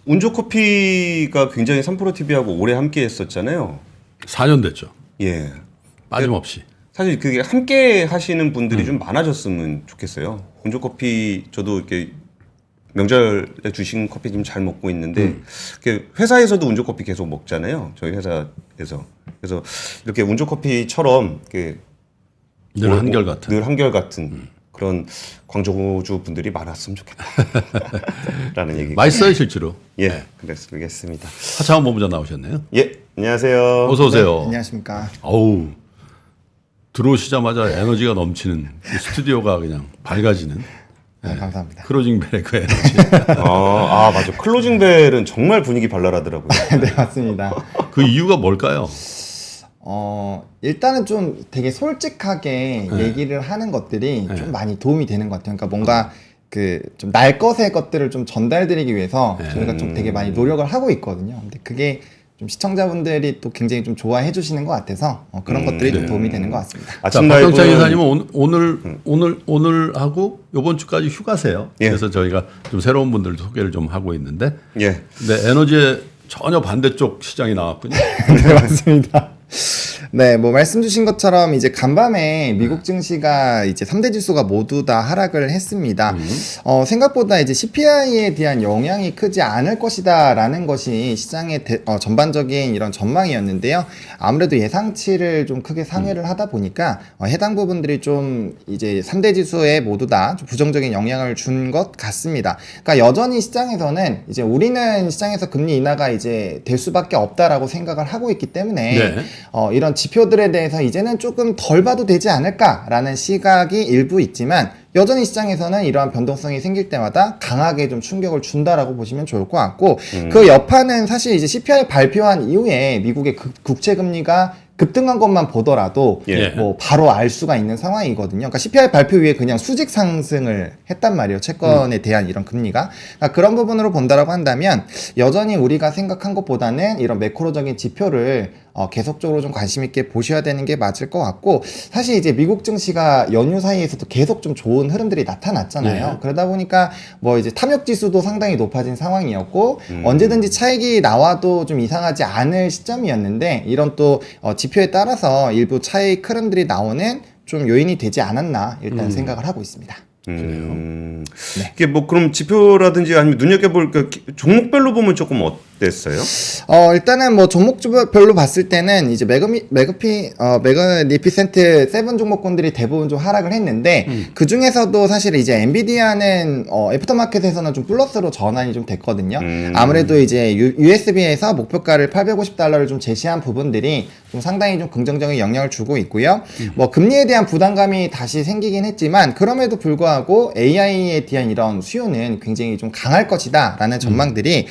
운조커피가 굉장히 3프로TV하고 오래 함께 했었잖아요. 4년 됐죠. 예. 빠짐없이. 사실 그게 함께 하시는 분들이 좀 많아졌으면 좋겠어요. 운조커피 저도 이렇게 명절에 주신 커피 좀 잘 먹고 있는데 이렇게 회사에서도 운조커피 계속 먹잖아요. 저희 회사에서. 그래서 이렇게 운조커피처럼 이렇게 늘 한결같은. 늘 한결같은 그런 광저우주 분들이 많았으면 좋겠다. 라는 얘기. 맛있어요, 실제로. 예, 그랬겠습니다. 하창원 본부장 나오셨네요. 예, 안녕하세요. 어서 오세요. 네, 안녕하십니까. 어우, 들어오시자마자 에너지가 넘치는 이 스튜디오가 그냥 밝아지는. 네, 감사합니다. 클로징 벨의 그 에너지. 맞아. 클로징 벨은 정말 분위기 발랄하더라고요. 네, 맞습니다. 그 이유가 뭘까요? 일단은 좀 되게 솔직하게 얘기를 하는 것들이 좀 많이 도움이 되는 것 같아요. 그러니까 뭔가 그 좀 날 것의 것들을 좀 전달드리기 위해서 저희가 좀 되게 많이 노력을 하고 있거든요. 근데 그게 좀 시청자분들이 또 굉장히 좀 좋아해 주시는 것 같아서 그런 것들이 좀 도움이 되는 것 같습니다. 자, 아침 박경창 라이브는 이사님은 오늘 하고 이번 주까지 휴가세요. 예. 그래서 저희가 좀 새로운 분들 소개를 좀 하고 있는데, 예. 근데 에너지의 전혀 반대쪽 시장이 나왔군요. 네, 맞습니다. 네, 뭐 말씀 주신 것처럼 이제 간밤에 미국 증시가 이제 3대 지수가 모두 다 하락을 했습니다. 생각보다 이제 CPI에 대한 영향이 크지 않을 것이다라는 것이 시장의 전반적인 이런 전망이었는데요. 아무래도 예상치를 좀 크게 상회를 하다 보니까 해당 부분들이 좀 이제 3대 지수에 모두 다 좀 부정적인 영향을 준 것 같습니다. 그러니까 여전히 시장에서는 이제 우리는 시장에서 금리 인하가 이제 될 수밖에 없다라고 생각을 하고 있기 때문에 네. 이런 지표들에 대해서 이제는 조금 덜 봐도 되지 않을까라는 시각이 일부 있지만 여전히 시장에서는 이러한 변동성이 생길 때마다 강하게 좀 충격을 준다라고 보시면 좋을 것 같고 그 여파는 사실 이제 CPI 발표한 이후에 미국의 국채금리가 급등한 것만 보더라도 예. 뭐 바로 알 수가 있는 상황이거든요. 그러니까 CPI 발표 위에 그냥 수직 상승을 했단 말이에요. 채권에 대한 이런 금리가. 그러니까 그런 부분으로 본다라고 한다면 여전히 우리가 생각한 것보다는 이런 매크로적인 지표를 계속적으로 좀 관심 있게 보셔야 되는 게 맞을 것 같고 사실 이제 미국 증시가 연휴 사이에서도 계속 좀 좋은 흐름들이 나타났잖아요. 네. 그러다 보니까 뭐 이제 탐욕 지수도 상당히 높아진 상황이었고 언제든지 차익이 나와도 좀 이상하지 않을 시점이었는데 이런 또 지표에 따라서 일부 차익 흐름들이 나오는 좀 요인이 되지 않았나 일단 생각을 하고 있습니다. 네. 네. 이게 뭐 그럼 지표라든지 아니면 눈여겨볼 종목별로 보면 조금 어땠어요? 일단은 뭐 종목별로 봤을 때는 이제 매그니피센트 7 종목군들이 대부분 좀 하락을 했는데 그 중에서도 사실 이제 엔비디아는 애프터마켓에서는 좀 플러스로 전환이 좀 됐거든요. 아무래도 이제 USB에서 목표가를 $850를 좀 제시한 부분들이 좀 상당히 좀 긍정적인 영향을 주고 있고요. 뭐 금리에 대한 부담감이 다시 생기긴 했지만 그럼에도 불구하고 AI에 대한 이런 수요는 굉장히 좀 강할 것이다라는 전망들이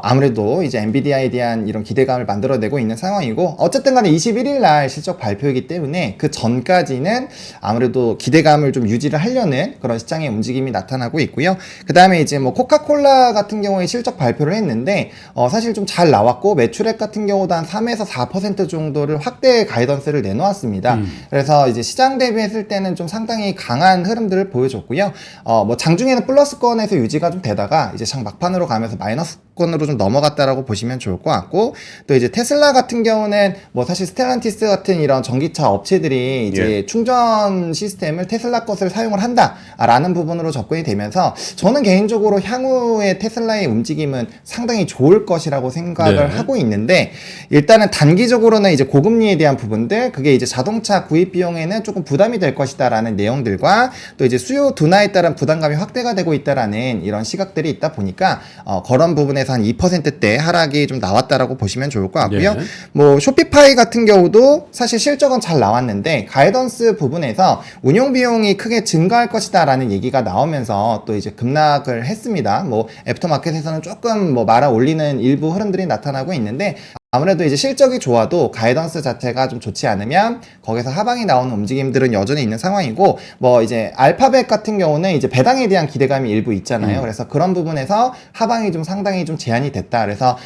아무래도 이제 엔비디아에 대한 이런 기대감을 만들어내고 있는 상황이고 어쨌든 간에 21일 날 실적 발표이기 때문에 그 전까지는 아무래도 기대감을 좀 유지를 하려는 그런 시장의 움직임이 나타나고 있고요. 그 다음에 이제 뭐 코카콜라 같은 경우에 실적 발표를 했는데 사실 좀 잘 나왔고 매출액 같은 경우도 한 3에서 4% 정도를 확대 가이던스를 내놓았습니다. 그래서 이제 시장 대비했을 때는 좀 상당히 강한 흐름들을 보여줬고요. 뭐 장중에는 플러스권에서 유지가 좀 되다가 이제 장 막판으로 가면서 마이너스권으로 좀 넘어갔다라고 보시면 좋을 것 같고 또 이제 테슬라 같은 경우는 뭐 사실 스텔란티스 같은 이런 전기차 업체들이 이제 충전 시스템을 테슬라 것을 사용을 한다라는 부분으로 접근이 되면서 저는 개인적으로 향후의 테슬라의 움직임은 상당히 좋을 것이라고 생각을 하고 있는데 일단은 단기적으로는 이제 고금리에 대한 부분들 그게 이제 자동차 구입 비용에는 조금 부담이 될 것이다라는 내용들과 또 이제 수요 둔화에 따른 부담감이 확대가 되고 있다라는 이런 시각들이 있다 보니까 그런 부분에서 한 2%대 하락이 좀 나왔다라고 보시면 좋을 것 같고요. 네. 뭐 쇼피파이 같은 경우도 사실 실적은 잘 나왔는데 가이던스 부분에서 운용 비용이 크게 증가할 것이다라는 얘기가 나오면서 또 이제 급락을 했습니다. 뭐 애프터마켓에서는 조금 뭐 말아 올리는 일부 흐름들이 나타나고 있는데 아무래도 이제 실적이 좋아도 가이던스 자체가 좀 좋지 않으면 거기서 하방이 나오는 움직임들은 여전히 있는 상황이고, 뭐 이제 알파벳 같은 경우는 이제 배당에 대한 기대감이 일부 있잖아요. 그래서 그런 부분에서 하방이 좀 상당히 좀 제한이 됐다. 그래서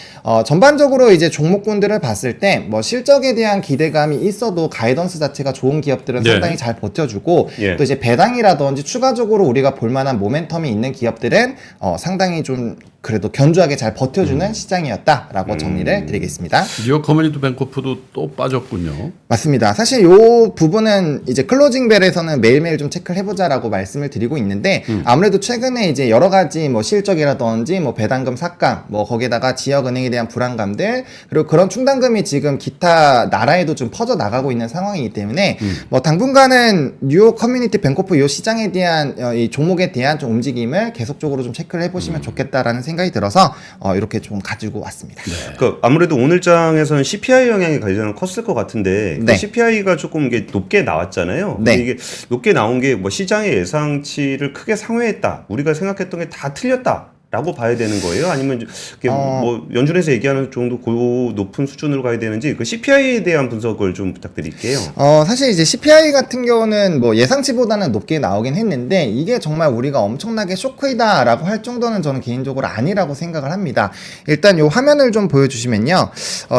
전반적으로 이제 종목군들을 봤을 때 뭐 실적에 대한 기대감이 있어도 가이던스 자체가 좋은 기업들은 네. 상당히 잘 버텨주고, 예. 또 이제 배당이라든지 추가적으로 우리가 볼만한 모멘텀이 있는 기업들은 상당히 좀 그래도 견조하게 잘 버텨주는 시장이었다라고 정리를 드리겠습니다. 뉴욕 커뮤니티 뱅코프도 또 빠졌군요. 맞습니다. 사실 요 부분은 이제 클로징벨에서는 매일매일 좀 체크를 해보자라고 말씀을 드리고 있는데, 아무래도 최근에 이제 여러 가지 뭐 실적이라든지 뭐 배당금 삭감, 뭐 거기에다가 지역은행에 대한 불안감들, 그리고 그런 충당금이 지금 기타 나라에도 좀 퍼져 나가고 있는 상황이기 때문에 뭐 당분간은 뉴욕 커뮤니티 뱅코프 요 시장에 대한 이 종목에 대한 좀 움직임을 계속적으로 좀 체크를 해보시면 좋겠다라는 생각이 들어서 이렇게 좀 가지고 왔습니다. 그 아무래도 오늘 장에서는 CPI 영향이 가장 컸을 것 같은데 네. 그 CPI가 조금 이게 높게 나왔잖아요. 네. 근데 이게 높게 나온 게 뭐 시장의 예상치를 크게 상회했다. 우리가 생각했던 게 다 틀렸다. 라고 봐야 되는 거예요? 아니면 이게 뭐 연준에서 얘기하는 정도 고 높은 수준으로 가야 되는지 그 CPI에 대한 분석을 좀 부탁드릴게요. 사실 이제 CPI 같은 경우는 뭐 예상치보다는 높게 나오긴 했는데, 이게 정말 우리가 엄청나게 쇼크이다라고 할 정도는 저는 개인적으로 아니라고 생각을 합니다. 일단 요 화면을 좀 보여주시면요.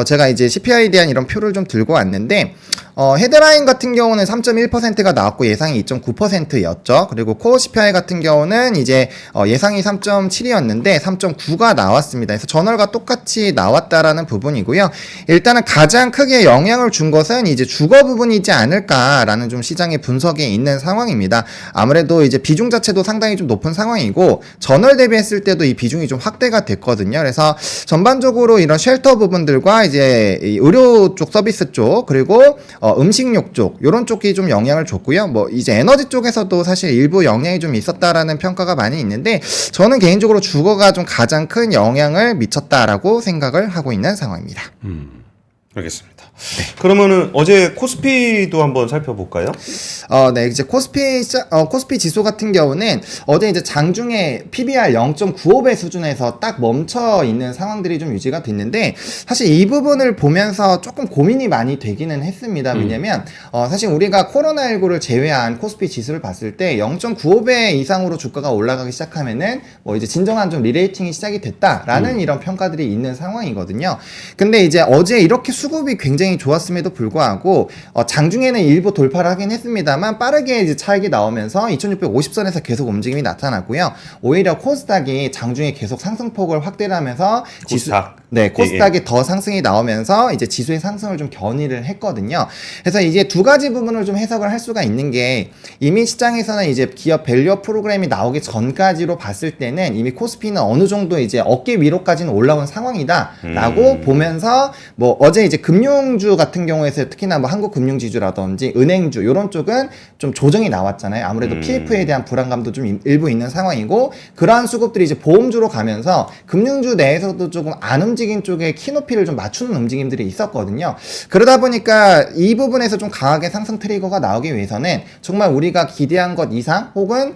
제가 이제 CPI에 대한 이런 표를 좀 들고 왔는데, 헤드라인 같은 경우는 3.1%가 나왔고 예상이 2.9%였죠. 그리고 코어 CPI 같은 경우는 이제 예상이 3.7이었는데 3.9가 나왔습니다. 그래서 전월과 똑같이 나왔다라는 부분이고요. 일단은 가장 크게 영향을 준 것은 이제 주거 부분이지 않을까라는 좀 시장의 분석에 있는 상황입니다. 아무래도 이제 비중 자체도 상당히 좀 높은 상황이고, 전월 대비했을 때도 이 비중이 좀 확대가 됐거든요. 그래서 전반적으로 이런 쉘터 부분들과 이제 이 의료 쪽 서비스 쪽, 그리고 음식료 쪽, 요런 쪽이 좀 영향을 줬고요. 뭐 이제 에너지 쪽에서도 사실 일부 영향이 좀 있었다라는 평가가 많이 있는데, 저는 개인적으로 주거가 좀 가장 큰 영향을 미쳤다라고 생각을 하고 있는 상황입니다. 알겠습니다. 그러면은 어제 코스피도 한번 살펴볼까요? 네, 이제 코스피 지수 같은 경우는 어제 이제 장중에 PBR 0.95배 수준에서 딱 멈춰 있는 상황들이 좀 유지가 됐는데, 사실 이 부분을 보면서 조금 고민이 많이 되기는 했습니다. 왜냐면, 사실 우리가 코로나19를 제외한 코스피 지수를 봤을 때 0.95배 이상으로 주가가 올라가기 시작하면은 뭐 이제 진정한 좀 리레이팅이 시작이 됐다라는 이런 평가들이 있는 상황이거든요. 근데 이제 어제 이렇게 수급이 굉장히 좋았음에도 불구하고 장중에는 일부 돌파를 하긴 했습니다만 빠르게 이제 차익이 나오면서 2650선에서 계속 움직임이 나타났고요. 오히려 코스닥이 장중에 계속 상승폭을 확대를 하면서 코스닥이 더 상승이 나오면서 이제 지수의 상승을 좀 견인을 했거든요. 그래서 이제 두 가지 부분을 좀 해석을 할 수가 있는 게, 이미 시장에서는 이제 기업 밸류 프로그램이 나오기 전까지로 봤을 때는 이미 코스피는 어느 정도 이제 어깨 위로까지는 올라온 상황이다라고 보면서, 뭐 어제 이제 금융주 같은 경우에서 특히나 뭐 한국금융지주라든지 은행주 이런 쪽은 좀 조정이 나왔잖아요. 아무래도 PF에 대한 불안감도 좀 일부 있는 상황이고, 그러한 수급들이 이제 보험주로 가면서 금융주 내에서도 조금 안 움직인 쪽에 키높이를 좀 맞추는 움직임들이 있었거든요. 그러다 보니까 이 부분에서 좀 강하게 상승 트리거가 나오기 위해서는 정말 우리가 기대한 것 이상, 혹은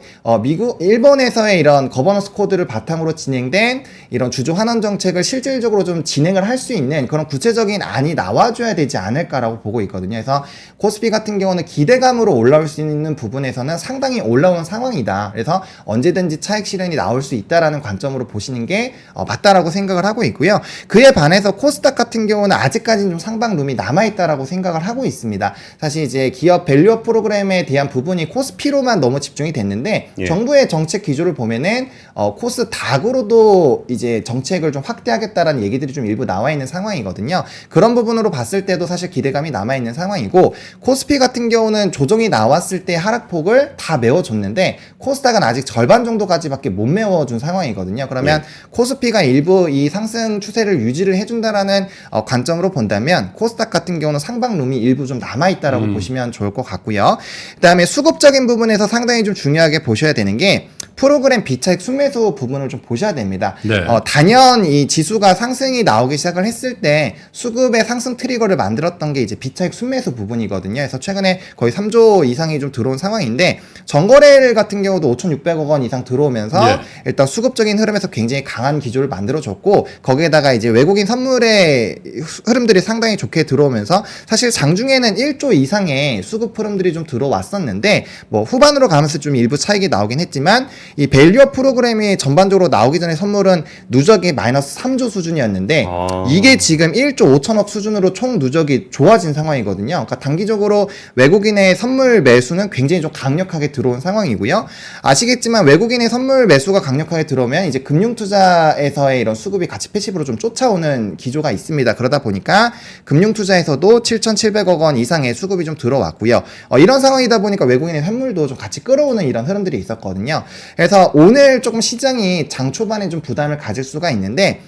일본에서의 이런 거버넌스 코드를 바탕으로 진행된 이런 주주 환원 정책을 실질적으로 좀 진행을 할 수 있는 그런 구체적인 안이 나와줘야 되지 않을까라고 보고 있거든요. 그래서 코스피 같은 경우는 기대감으로 올라올 수 있는 부분에서는 상당히 올라온 상황이다. 그래서 언제든지 차익 실현이 나올 수 있다라는 관점으로 보시는 게 맞다라고 생각을 하고 있고요. 그에 반해서 코스닥 같은 경우는 아직까지는 좀 상방룸이 남아있다라고 생각을 하고 있습니다. 사실 이제 기업 밸류업 프로그램에 대한 부분이 코스피로만 너무 집중이 됐는데, 정부의 정책 기조를 보면은 코스닥으로도 이제 정책을 좀 확대하겠다라는 얘기들이 좀 일부 나와 있는 상황이거든요. 그런 부분으로 봤을 때도 사실 기대감이 남아있는 상황이고, 코스피 같은 경우는 조정이 나왔을 때 하락폭을 다 메워줬는데 코스닥은 아직 절반 정도까지밖에 못 메워준 상황이거든요. 그러면 코스피가 일부 이 상승 추세를 유지를 해준다라는 관점으로 본다면, 코스닥 같은 경우는 상방룸이 일부 좀 남아있다라고 보시면 좋을 것 같고요. 그 다음에 수급적인 부분에서 상당히 좀 중요하게 보셔야 되는 게, 프로그램 비차익 순매수 부분을 좀 보셔야 됩니다. 네. 단연 이 지수가 상승이 나오기 시작을 했을 때 수급의 상승 트리거를 만들었던 게 이제 비차익 순매수 부분이거든요. 그래서 최근에 거의 3조 이상이 좀 들어온 상황인데 전거래일 같은 경우도 5,600억 원 이상 들어오면서 예. 일단 수급적인 흐름에서 굉장히 강한 기조를 만들어줬고 거기에다가 이제 외국인 선물의 흐름들이 상당히 좋게 들어오면서 사실 장중에는 1조 이상의 수급 흐름들이 좀 들어왔었는데 뭐 후반으로 가면서 좀 일부 차익이 나오긴 했지만 이 밸류업 프로그램이 전반적으로 나오기 전에 선물은 누적이 마이너스 3조 수준이었는데 이게 지금 1조 5천억 수준으로 총 누적이 좋아진 상황이거든요. 그러니까 단기적으로 외국인의 선물 매수는 굉장히 좀 강력하게 들어온 상황이고요. 아시겠지만 외국인의 선물 매수가 강력하게 들어오면 이제 금융투자에서의 이런 수급이 같이 패시브로 좀 쫓아오는 기조가 있습니다. 그러다 보니까 금융투자에서도 7,700억 원 이상의 수급이 좀 들어왔고요. 이런 상황이다 보니까 외국인의 선물도 좀 같이 끌어오는 이런 흐름들이 있었거든요. 그래서 오늘 조금 시장이 장 초반에 좀 부담을 가질 수가 있는데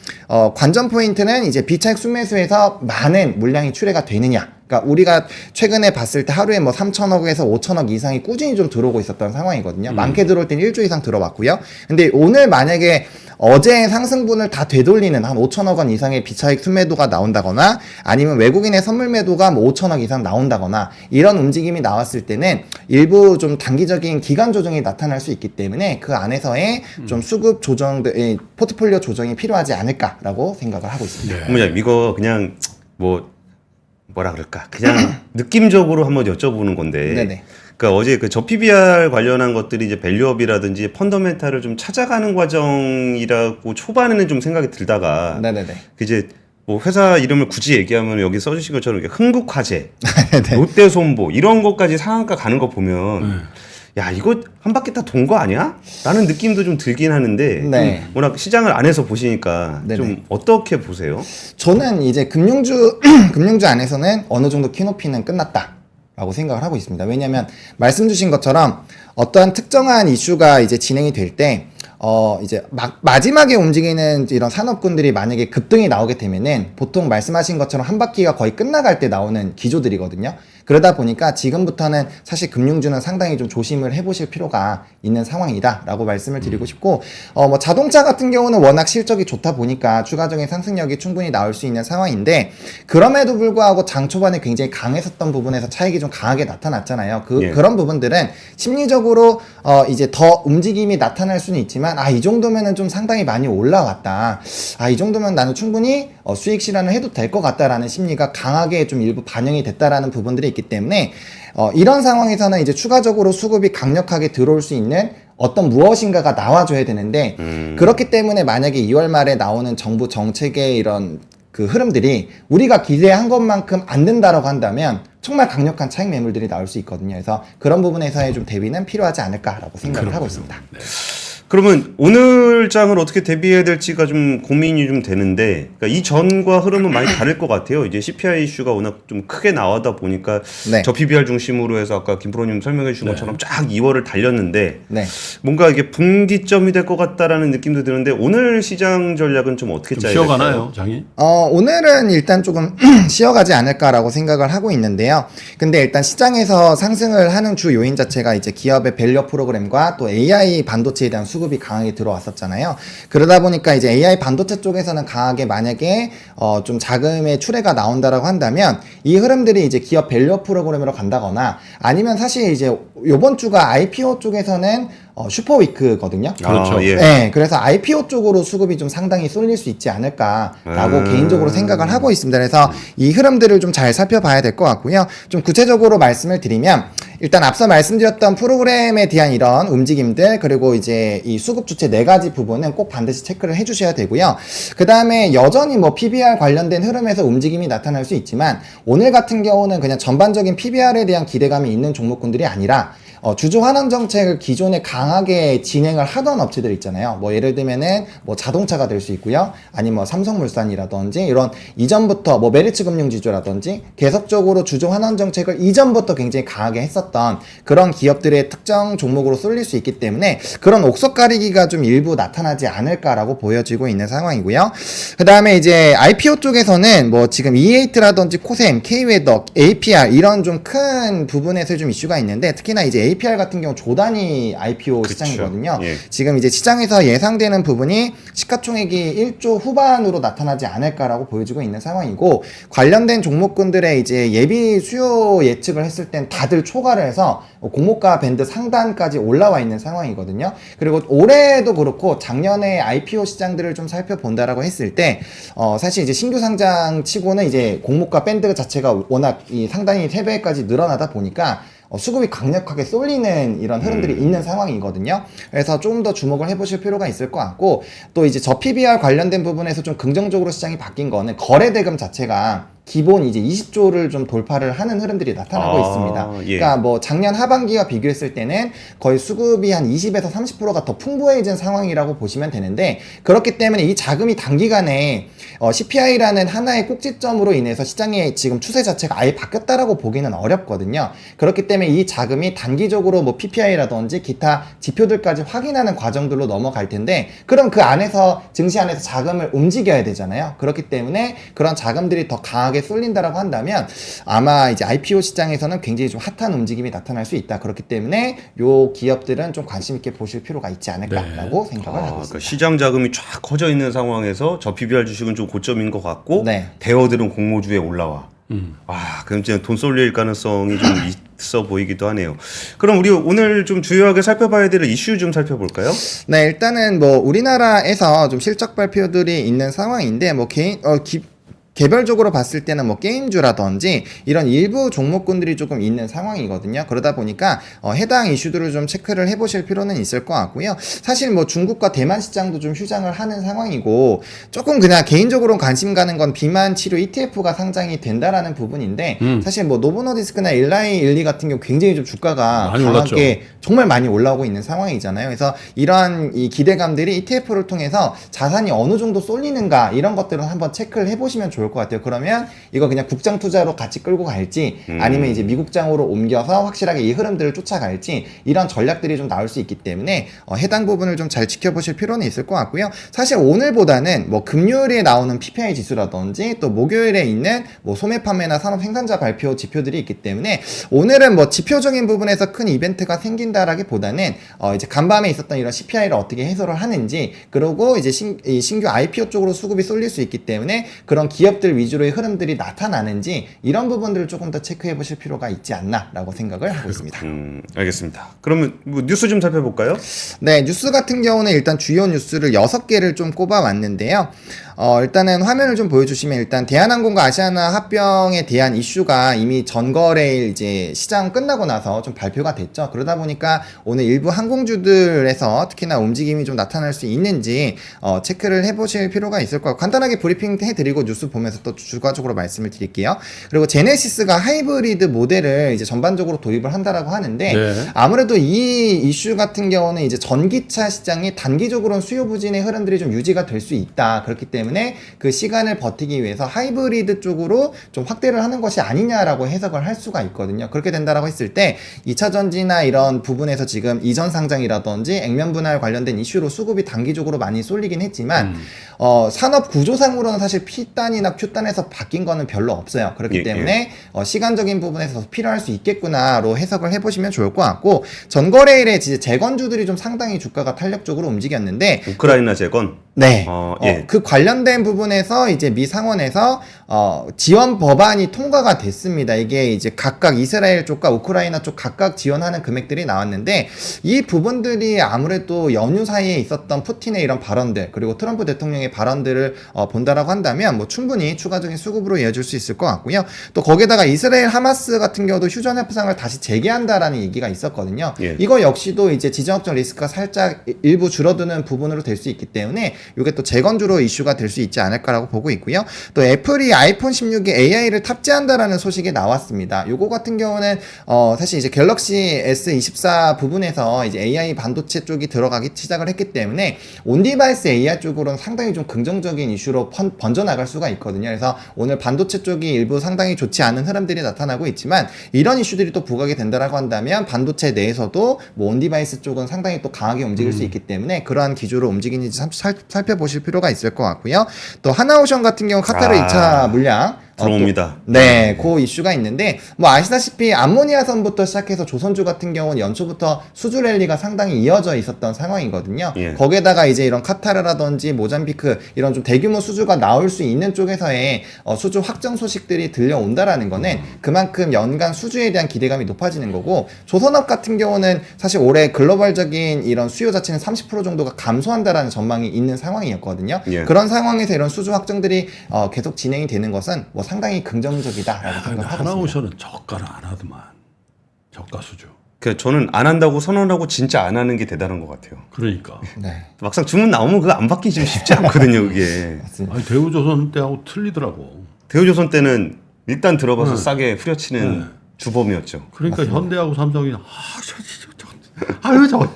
관전 포인트는 이제 비차익 순매수에서 많은 물량이 출회가 되느냐. 그러니까 우리가 최근에 봤을 때 하루에 뭐 3천억에서 5천억 이상이 꾸준히 좀 들어오고 있었던 상황이거든요. 많게 들어올 땐 1조 이상 들어왔고요. 근데 오늘 만약에 어제 상승분을 다 되돌리는 한 5천억 원 이상의 비차익 순매도가 나온다거나 아니면 외국인의 선물 매도가 뭐 5천억 이상 나온다거나 이런 움직임이 나왔을 때는 일부 좀 단기적인 기간 조정이 나타날 수 있기 때문에 그 안에서의 좀 수급 조정들, 포트폴리오 조정이 필요하지 않을까라고 생각을 하고 있습니다. 부모님 이거 그냥 뭐라 그럴까 그냥 느낌적으로 한번 여쭤보는 건데 네네. 그러니까 어제 그 저 PBR 관련한 것들이 이제 밸류업이라든지 펀더멘탈을 좀 찾아가는 과정이라고 초반에는 좀 생각이 들다가 네네네. 이제 뭐 회사 이름을 굳이 얘기하면 여기 써주신 것처럼 이렇게 흥국화재, 네. 롯데손보 이런 것까지 상한가 가는 거 보면 야 이거 한 바퀴 다 돈 거 아니야? 라는 느낌도 좀 들긴 하는데 네. 좀 워낙 시장을 안에서 보시니까 네네. 좀 어떻게 보세요? 저는 이제 금융주 안에서는 어느 정도 키높이는 끝났다라고 생각을 하고 있습니다. 왜냐하면 말씀 주신 것처럼 어떠한 특정한 이슈가 이제 진행이 될 때 이제 마지막에 움직이는 이런 산업군들이 만약에 급등이 나오게 되면은 보통 말씀하신 것처럼 한 바퀴가 거의 끝나갈 때 나오는 기조들이거든요. 그러다 보니까 지금부터는 사실 금융주는 상당히 좀 조심을 해보실 필요가 있는 상황이다라고 말씀을 드리고 싶고, 뭐 자동차 같은 경우는 워낙 실적이 좋다 보니까 추가적인 상승력이 충분히 나올 수 있는 상황인데, 그럼에도 불구하고 장 초반에 굉장히 강했었던 부분에서 차익이 좀 강하게 나타났잖아요. 그런 부분들은 심리적으로 이제 더 움직임이 나타날 수는 있지만, 이 정도면은 좀 상당히 많이 올라왔다. 이 정도면 나는 충분히 수익 실현을 해도 될 것 같다라는 심리가 강하게 좀 일부 반영이 됐다라는 부분들이 있기 때문에 이런 상황에서는 이제 추가적으로 수급이 강력하게 들어올 수 있는 어떤 무엇인가가 나와줘야 되는데 그렇기 때문에 만약에 2월 말에 나오는 정부 정책의 이런 그 흐름들이 우리가 기대한 것만큼 안 된다라고 한다면 정말 강력한 차익 매물들이 나올 수 있거든요. 그래서 그런 부분에서의 좀 대비는 필요하지 않을까라고 생각을 하고 있습니다. 네. 그러면 오늘 장을 어떻게 대비해야 될지가 좀 고민이 좀 되는데, 그러니까 이 전과 흐름은 많이 다를 것 같아요. 이제 CPI 이슈가 워낙 좀 크게 나오다 보니까 네. 저 PBR 중심으로 해서 아까 김프로님 설명해 주신 것처럼 쫙 2월을 달렸는데 네. 뭔가 이게 분기점이 될 것 같다라는 느낌도 드는데 오늘 시장 전략은 좀 어떻게 좀 짜야 쉬어가나요, 될까요? 장이? 오늘은 일단 조금 쉬어가지 않을까라고 생각을 하고 있는데요. 근데 일단 시장에서 상승을 하는 주 요인 자체가 이제 기업의 밸류 프로그램과 또 AI 반도체에 대한 수급이 강하게 들어왔었잖아요. 그러다 보니까 이제 AI 반도체 쪽에서는 강하게 만약에 좀 자금의 출회가 나온다라고 한다면 이 흐름들이 이제 기업 밸류 프로그램으로 간다거나 아니면 사실 이제 요번 주가 IPO 쪽에서는 슈퍼위크거든요. 그렇죠. 예. 네, 그래서 IPO 쪽으로 수급이 좀 상당히 쏠릴 수 있지 않을까라고 개인적으로 생각을 하고 있습니다. 그래서 이 흐름들을 좀 잘 살펴봐야 될 것 같고요. 좀 구체적으로 말씀을 드리면 일단 앞서 말씀드렸던 프로그램에 대한 이런 움직임들 그리고 이제 이 수급 주체 4가지 부분은 꼭 반드시 체크를 해주셔야 되고요. 그 다음에 여전히 뭐 PBR 관련된 흐름에서 움직임이 나타날 수 있지만 오늘 같은 경우는 그냥 전반적인 PBR에 대한 기대감이 있는 종목군들이 아니라 주주 환원 정책을 기존에 강하게 진행을 하던 업체들 있잖아요. 뭐 예를 들면은 뭐 자동차가 될 수 있고요. 아니면 뭐 삼성물산이라든지 이런 이전부터 뭐 메리츠 금융지주라든지 계속적으로 주주 환원 정책을 이전부터 굉장히 강하게 했었던 그런 기업들의 특정 종목으로 쏠릴 수 있기 때문에 그런 옥석 가리기가 좀 일부 나타나지 않을까라고 보여지고 있는 상황이고요. 그 다음에 이제 IPO 쪽에서는 뭐 지금 E8라든지 코셈, K웨더, APR 이런 좀 큰 부분에서 좀 이슈가 있는데 특히나 이제 APR 같은 경우 조 단위 IPO 그쵸. 시장이거든요. 예. 지금 이제 시장에서 예상되는 부분이 시가총액이 1조 후반으로 나타나지 않을까라고 보여지고 있는 상황이고, 관련된 종목군들의 이제 예비 수요 예측을 했을 땐 다들 초과를 해서 공모가 밴드 상단까지 올라와 있는 상황이거든요. 그리고 올해도 그렇고 작년에 IPO 시장들을 좀 살펴본다라고 했을 때 사실 이제 신규 상장 치고는 이제 공모가 밴드 자체가 워낙 이 상당히 3배까지 늘어나다 보니까 수급이 강력하게 쏠리는 이런 흐름들이 있는 상황이거든요. 그래서 좀 더 주목을 해보실 필요가 있을 것 같고, 또 이제 저 PBR 관련된 부분에서 좀 긍정적으로 시장이 바뀐 거는 거래 대금 자체가 기본 이제 20조를 좀 돌파를 하는 흐름들이 나타나고 있습니다. 예. 그러니까 뭐 작년 하반기와 비교했을 때는 거의 수급이 한 20에서 30%가 더 풍부해진 상황이라고 보시면 되는데, 그렇기 때문에 이 자금이 단기간에 CPI라는 하나의 꼭지점으로 인해서 시장의 지금 추세 자체가 아예 바뀌었다라고 보기는 어렵거든요. 그렇기 때문에 이 자금이 단기적으로 뭐 PPI라든지 기타 지표들까지 확인하는 과정들로 넘어갈 텐데, 그럼 그 안에서 증시 안에서 자금을 움직여야 되잖아요. 그렇기 때문에 그런 자금들이 더 강하게 쏠린다라고 한다면 아마 이제 IPO 시장에서는 굉장히 좀 핫한 움직임이 나타날 수 있다. 그렇기 때문에 요 기업들은 좀 관심 있게 보실 필요가 있지 않을까라고 생각을 하고 있습니다. 그러니까 시장 자금이 쫙 커져 있는 상황에서 저 PBR 주식은 좀 고점인 것 같고 네. 대어들은 공모주에 올라와. 그럼 이제 돈 쏠릴 가능성이 좀 있어 보이기도 하네요. 그럼 우리 오늘 좀 주요하게 살펴봐야 될 이슈 좀 살펴볼까요? 네, 일단은 뭐 우리나라에서 좀 실적 발표들이 있는 상황인데, 뭐 개별적으로 봤을 때는 뭐 게임주라든지 이런 일부 종목군들이 조금 있는 상황이거든요. 그러다 보니까 해당 이슈들을 좀 체크를 해보실 필요는 있을 것 같고요. 사실 뭐 중국과 대만 시장도 좀 휴장을 하는 상황이고, 조금 그냥 개인적으로 관심 가는 건 비만 치료 ETF가 상장이 된다라는 부분인데, 사실 뭐 노보노디스크나 일라이 일리 같은 경우 굉장히 좀 주가가 많이 강하게 정말 많이 올라오고 있는 상황이잖아요. 그래서 이러한 이 기대감들이 ETF를 통해서 자산이 어느 정도 쏠리는가, 이런 것들은 한번 체크를 해보시면 좋을 것 같아요. 그러면 이거 그냥 국장 투자로 같이 끌고 갈지, 아니면 이제 미국장으로 옮겨서 확실하게 이 흐름들을 쫓아갈지, 이런 전략들이 좀 나올 수 있기 때문에 해당 부분을 좀 잘 지켜보실 필요는 있을 것 같고요. 사실 오늘보다는 뭐 금요일에 나오는 PPI 지수라든지 또 목요일에 있는 뭐 소매 판매나 산업 생산자 발표 지표들이 있기 때문에 오늘은 뭐 지표적인 부분에서 큰 이벤트가 생긴다라기보다는 이제 간밤에 있었던 이런 CPI를 어떻게 해소를 하는지, 그리고 이제 신규 IPO 쪽으로 수급이 쏠릴 수 있기 때문에 그런 기업들 위주로의 흐름들이 나타나는지, 이런 부분들을 조금 더 체크해 보실 필요가 있지 않나라고 생각을 하고 있습니다. 알겠습니다. 그러면 뭐 뉴스 좀 살펴볼까요? 네, 뉴스 같은 경우는 일단 주요 뉴스를 6개를 좀 꼽아왔는데요. 일단은 화면을 좀 보여주시면, 일단 대한항공과 아시아나 합병에 대한 이슈가 이미 전거래일 이제 시장 끝나고 나서 좀 발표가 됐죠. 그러다 보니까 오늘 일부 항공주들에서 특히나 움직임이 좀 나타날 수 있는지 체크를 해보실 필요가 있을 것 같고, 간단하게 브리핑 해드리고 뉴스 보면서 또 추가적으로 말씀을 드릴게요. 그리고 제네시스가 하이브리드 모델을 이제 전반적으로 도입을 한다라고 하는데, 네. 아무래도 이 이슈 같은 경우는 이제 전기차 시장이 단기적으로는 수요 부진의 흐름들이 좀 유지가 될 수 있다. 그렇기 때문에 그 시간을 버티기 위해서 하이브리드 쪽으로 좀 확대를 하는 것이 아니냐라고 해석을 할 수가 있거든요. 그렇게 된다라고 했을 때 2차 전지나 이런 부분에서 지금 이전 상장이라든지 액면 분할 관련된 이슈로 수급이 단기적으로 많이 쏠리긴 했지만 산업 구조상으로는 사실 P단이나 Q단에서 바뀐 거는 별로 없어요. 그렇기 때문에 시간적인 부분에서 필요할 수 있겠구나로 해석을 해보시면 좋을 것 같고, 전거래일에 이제 재건주들이 좀 상당히 주가가 탄력적으로 움직였는데, 우크라이나 재건. 네. 예. 그 관련된 부분에서 이제 미 상원에서 지원 법안이 통과가 됐습니다. 이게 이제 각각 이스라엘 쪽과 우크라이나 쪽 각각 지원하는 금액들이 나왔는데, 이 부분들이 아무래도 연휴 사이에 있었던 푸틴의 이런 발언들, 그리고 트럼프 대통령의 발언들을 본다라고 한다면 뭐 충분히 추가적인 수급으로 이어질 수 있을 것 같고요. 또 거기에다가 이스라엘 하마스 같은 경우도 휴전 협상을 다시 재개한다라는 얘기가 있었거든요. 예. 이거 역시도 이제 지정학적 리스크가 살짝 일부 줄어드는 부분으로 될 수 있기 때문에 이게 또 재건주로 이슈가 될 수 있지 않을까라고 보고 있고요. 또 애플이 아이폰 16에 AI를 탑재한다라는 소식이 나왔습니다. 요거 같은 경우는 사실 이제 갤럭시 S24 부분에서 이제 AI 반도체 쪽이 들어가기 시작을 했기 때문에 온디바이스 AI 쪽으로는 상당히 좀 긍정적인 이슈로 번져나갈 수가 있거든요. 그래서 오늘 반도체 쪽이 일부 상당히 좋지 않은 흐름들이 나타나고 있지만, 이런 이슈들이 또 부각이 된다라고 한다면 반도체 내에서도 뭐 온디바이스 쪽은 상당히 또 강하게 움직일 수 있기 때문에 그러한 기조로 움직이는지 살펴보실 필요가 있을 것 같고요. 또 하나오션 같은 경우 카타르 2차 물량 들어옵니다. 네, 그 이슈가 있는데 뭐 아시다시피 암모니아선부터 시작해서 조선주 같은 경우는 연초부터 수주 랠리가 상당히 이어져 있었던 상황이거든요. 예. 거기에다가 이제 이런 카타르라든지 모잠비크 이런 좀 대규모 수주가 나올 수 있는 쪽에서의 수주 확정 소식들이 들려온다라는 거는 그만큼 연간 수주에 대한 기대감이 높아지는 거고, 조선업 같은 경우는 사실 올해 글로벌적인 이런 수요 자체는 30% 정도가 감소한다라는 전망이 있는 상황이었거든요. 예. 그런 상황에서 이런 수주 확정들이 계속 진행이 되는 것은 뭐 상당히 긍정적이다라고 근데 생각하고 있습니다. 하나오션은 저가를 안 하더만. 저가 수주. 그러니까 저는 안 한다고 선언하고 진짜 안 하는 게 대단한 것 같아요. 그러니까. 네, 막상 주문 나오면 그거 안 받기 좀 쉽지 않거든요, 그게. 맞습니다. 아니 대우조선 때하고 틀리더라고. 대우조선 때는 일단 들어봐서 네. 싸게 후려치는 네. 주범이었죠. 그러니까 현대하고 삼성이 아유 저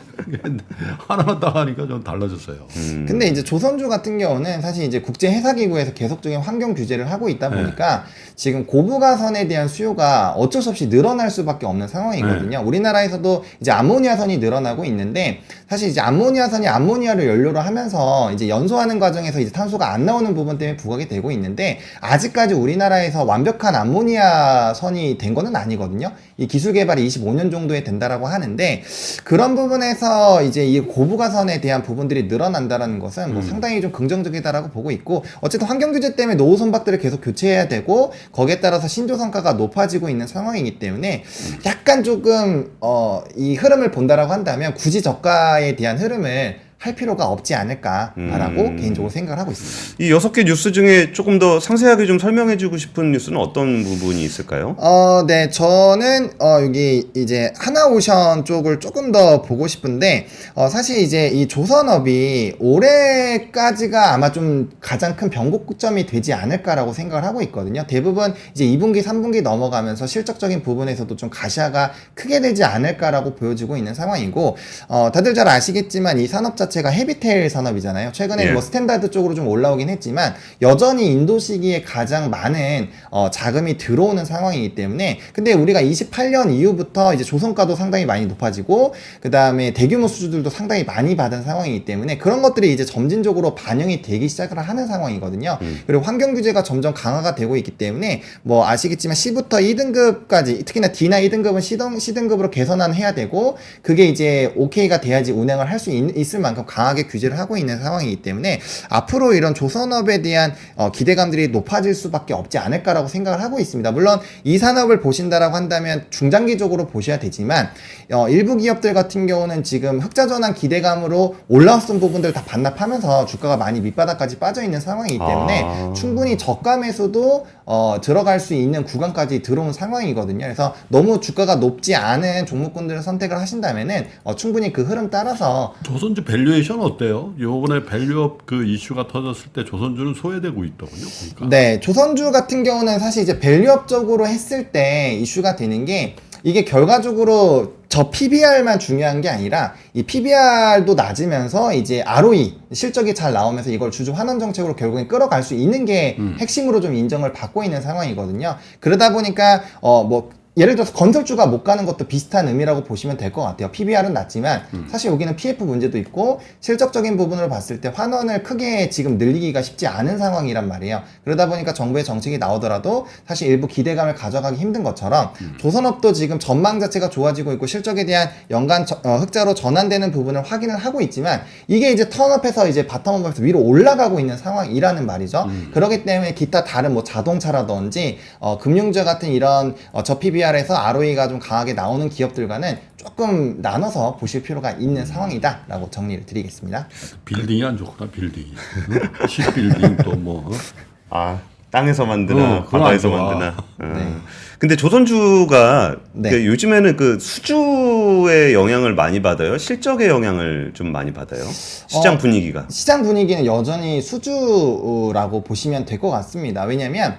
하나만 딱 하니까 좀 달라졌어요. 근데 이제 조선주 같은 경우는 사실 이제 국제 회사기구에서 계속적인 환경 규제를 하고 있다 보니까 지금 고부가선에 대한 수요가 어쩔 수 없이 늘어날 수밖에 없는 상황이거든요. 우리나라에서도 이제 암모니아선이 늘어나고 있는데, 사실 이제 암모니아선이 암모니아를 연료로 하면서 이제 연소하는 과정에서 이제 탄소가 안 나오는 부분 때문에 부각이 되고 있는데, 아직까지 우리나라에서 완벽한 암모니아선이 된 거는 아니거든요. 이 기술 개발이 25년 정도에 된다라고 하는데, 그런 부분에서 이제 이 고부가선에 대한 부분들이 늘어난다라는 것은 뭐 상당히 좀 긍정적이다라고 보고 있고, 어쨌든 환경 규제 때문에 노후 선박들을 계속 교체해야 되고 거기에 따라서 신조 성과가 높아지고 있는 상황이기 때문에 약간 조금 이 흐름을 본다라고 한다면 굳이 저가에 대한 흐름을 할 필요가 없지 않을까라고 개인적으로 생각을 하고 있습니다. 이 6개 뉴스 중에 조금 더 상세하게 좀 설명해주고 싶은 뉴스는 어떤 부분이 있을까요? 네, 저는 여기 이제 하나오션 쪽을 조금 더 보고 싶은데, 사실 이제 이 조선업이 올해까지가 아마 좀 가장 큰 변곡점이 되지 않을까라고 생각을 하고 있거든요. 대부분 이제 2분기, 3분기 넘어가면서 실적적인 부분에서도 좀 가시화가 크게 되지 않을까라고 보여지고 있는 상황이고, 다들 잘 아시겠지만 이 산업 자체가 헤비테일 산업이잖아요. 최근에 예. 뭐 스탠다드 쪽으로 좀 올라오긴 했지만 여전히 인도 시기에 가장 많은 자금이 들어오는 상황이기 때문에, 근데 우리가 28년 이후부터 이제 조선가도 상당히 많이 높아지고 그 다음에 대규모 수주들도 상당히 많이 받은 상황이기 때문에 그런 것들이 이제 점진적으로 반영이 되기 시작을 하는 상황이거든요. 그리고 환경 규제가 점점 강화가 되고 있기 때문에 뭐 아시겠지만 C부터 2등급까지, 특히나 D나 2등급은 C등급으로 개선은 해야 되고, 그게 이제 OK가 돼야지 운행을 할 수 있을 만큼 강하게 규제를 하고 있는 상황이기 때문에 앞으로 이런 조선업에 대한 기대감들이 높아질 수밖에 없지 않을까라고 생각을 하고 있습니다. 물론 이 산업을 보신다라고 한다면 중장기적으로 보셔야 되지만 일부 기업들 같은 경우는 지금 흑자 전환 기대감으로 올라왔던 부분들 다 반납하면서 주가가 많이 밑바닥까지 빠져 있는 상황이기 때문에 충분히 저가 매수도 들어갈 수 있는 구간까지 들어온 상황이거든요. 그래서 너무 주가가 높지 않은 종목군들을 선택을 하신다면은 충분히 그 흐름 따라서. 조선주 밸류에이션 어때요? 요번에 밸류업 그 이슈가 터졌을 때 조선주는 소외되고 있더군요. 보니까. 네, 조선주 같은 경우는 사실 이제 밸류업적으로 했을 때 이슈가 되는 게, 이게 결과적으로 저 PBR만 중요한 게 아니라 이 PBR도 낮으면서 이제 ROE 실적이 잘 나오면서 이걸 주주 환원 정책으로 결국엔 끌어갈 수 있는 게 핵심으로 좀 인정을 받고 있는 상황이거든요. 그러다 보니까 뭐 예를 들어서 건설주가 못 가는 것도 비슷한 의미라고 보시면 될 것 같아요. PBR은 낮지만 사실 여기는 PF 문제도 있고 실적적인 부분으로 봤을 때 환원을 크게 지금 늘리기가 쉽지 않은 상황이란 말이에요. 그러다 보니까 정부의 정책이 나오더라도 사실 일부 기대감을 가져가기 힘든 것처럼 조선업도 지금 전망 자체가 좋아지고 있고 실적에 대한 연간 흑자로 전환되는 부분을 확인을 하고 있지만, 이게 이제 턴업해서 이제 바텀업에서 위로 올라가고 있는 상황이라는 말이죠. 그렇기 때문에 기타 다른 뭐 자동차라든지 금융주 같은 이런 저 PBR에서 ROE가 좀 강하게 나오는 기업들과는 조금 나눠서 보실 필요가 있는 상황이다라고 정리를 드리겠습니다. 빌딩이 안 좋구나, 빌딩이. 실빌딩 또 뭐. 땅에서 만드나 그건 바다에서 안 좋아. 만드나. 네. 근데 조선주가 네. 그 요즘에는 그 수주의 영향을 많이 받아요. 실적의 영향을 좀 많이 받아요. 시장 분위기가. 시장 분위기는 여전히 수주라고 보시면 될 것 같습니다. 왜냐면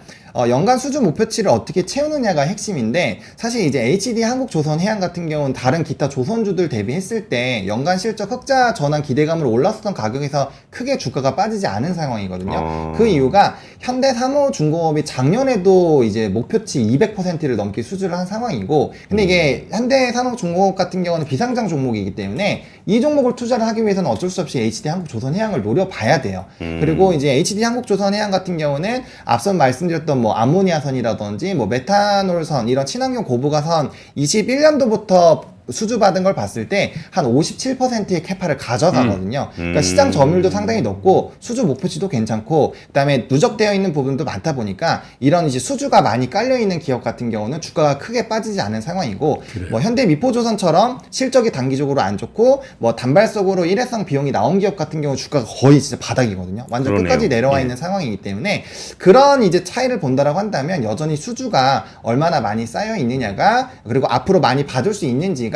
연간 수주 목표치를 어떻게 채우느냐가 핵심인데, 사실 이제 HD 한국조선해양 같은 경우는 다른 기타 조선주들 대비했을 때 연간 실적 흑자 전환 기대감으로 올랐었던 가격에서 크게 주가가 빠지지 않은 상황이거든요. 그 이유가 현대사무중공업이 작년에도 이제 목표치 200%를 넘게 수주를 한 상황이고, 근데 이게 현대산업중공업 같은 경우는 비상장 종목이기 때문에 이 종목을 투자를 하기 위해서는 어쩔 수 없이 HD 한국조선해양을 노려봐야 돼요. 그리고 이제 HD 한국조선해양 같은 경우는 앞선 말씀드렸던 뭐 암모니아선이라든지 뭐 메탄올선 이런 친환경 고부가선 21년도부터 수주받은 걸 봤을 때 한 57%의 캐파를 가져가거든요. 그러니까 시장 점유율도 상당히 높고 수주 목표치도 괜찮고 그다음에 누적되어 있는 부분도 많다 보니까 이런 이제 수주가 많이 깔려 있는 기업 같은 경우는 주가가 크게 빠지지 않은 상황이고 뭐 현대미포조선처럼 실적이 단기적으로 안 좋고 뭐 단발성으로 일회성 비용이 나온 기업 같은 경우 주가가 거의 진짜 바닥이거든요. 완전 그러네요. 끝까지 내려와 있는 상황이기 때문에 그런 이제 차이를 본다라고 한다면 여전히 수주가 얼마나 많이 쌓여 있느냐가 그리고 앞으로 많이 받을 수 있는지가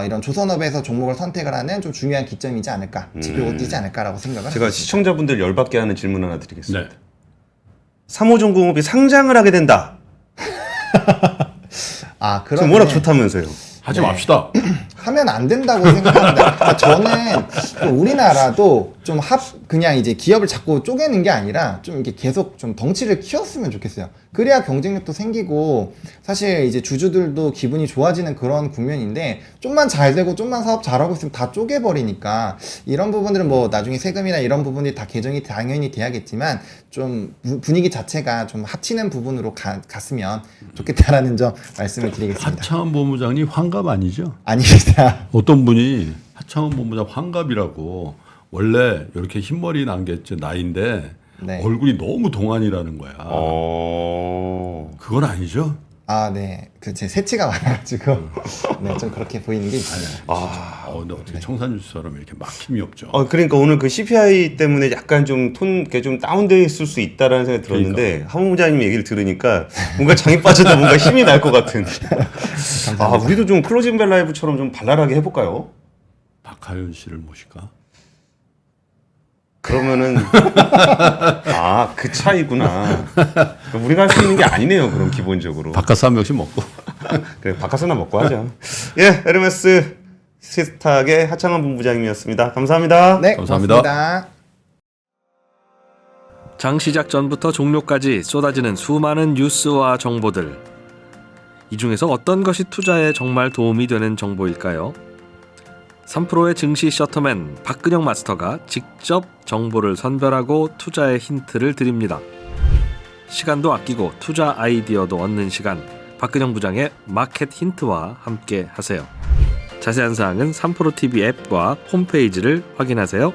이런 조선업에서 종목을 선택을 하는 좀 중요한 기점이지 않을까 지표가 되지 않을까라고 생각을 제가 합니다. 시청자분들 열받게 하는 질문 하나 드리겠습니다. 네. 3호전공업이 상장을 하게 된다. 아 지금 그러면 워낙 좋다면서요. 하지 네. 맙시다. 하면 안 된다고 생각합니다. 그러니까 저는 우리나라도 좀 그냥 이제 기업을 자꾸 쪼개는 게 아니라 좀 이렇게 계속 좀 덩치를 키웠으면 좋겠어요. 그래야 경쟁력도 생기고 사실 이제 주주들도 기분이 좋아지는 그런 국면인데 좀만 잘 되고 좀만 사업 잘하고 있으면 다 쪼개버리니까 이런 부분들은 뭐 나중에 세금이나 이런 부분이 다 개정이 당연히 돼야겠지만 좀 분위기 자체가 좀 합치는 부분으로 갔으면 좋겠다라는 점 말씀을 드리겠습니다. 하창원 본부장님 환갑 아니죠? 아닙니다. 어떤 분이 하창원 본부장 환갑이라고 원래 이렇게 흰머리 난 게 나이인데 네. 얼굴이 너무 동안이라는 거야. 그건 아니죠? 아, 네. 그 제 새치가 많아가지고 네, 좀 그렇게 보이는 게 있어요. 근데 어떻게 청산유수처럼 이렇게 막힘이 없죠? 그러니까 오늘 그 CPI 때문에 약간 좀 좀 다운되어 있을 수 있다라는 생각이 들었는데 하모 부장님 얘기를 들으니까 뭔가 장이 빠져도 뭔가 힘이 날 것 같은. 우리도 좀 클로징 벨 라이브처럼 좀 발랄하게 해볼까요? 박하윤 씨를 모실까? 그러면은 그 차이구나. 우리가 할 수 있는 게 아니네요. 그럼 기본적으로. 바카스 한 명씩 먹고. 그래 바카스나 먹고 하자. 예, 에르메스 시스탁의 하창원 본부장님이었습니다. 감사합니다. 네, 감사합니다. 고맙습니다. 장 시작 전부터 종료까지 쏟아지는 수많은 뉴스와 정보들. 이 중에서 어떤 것이 투자에 정말 도움이 되는 정보일까요? 3프로의 증시 셔터맨 박근영 마스터가 직접 정보를 선별하고 투자의 힌트를 드립니다. 시간도 아끼고 투자 아이디어도 얻는 시간, 박근영 부장의 마켓 힌트와 함께 하세요. 자세한 사항은 3프로 TV 앱과 홈페이지를 확인하세요.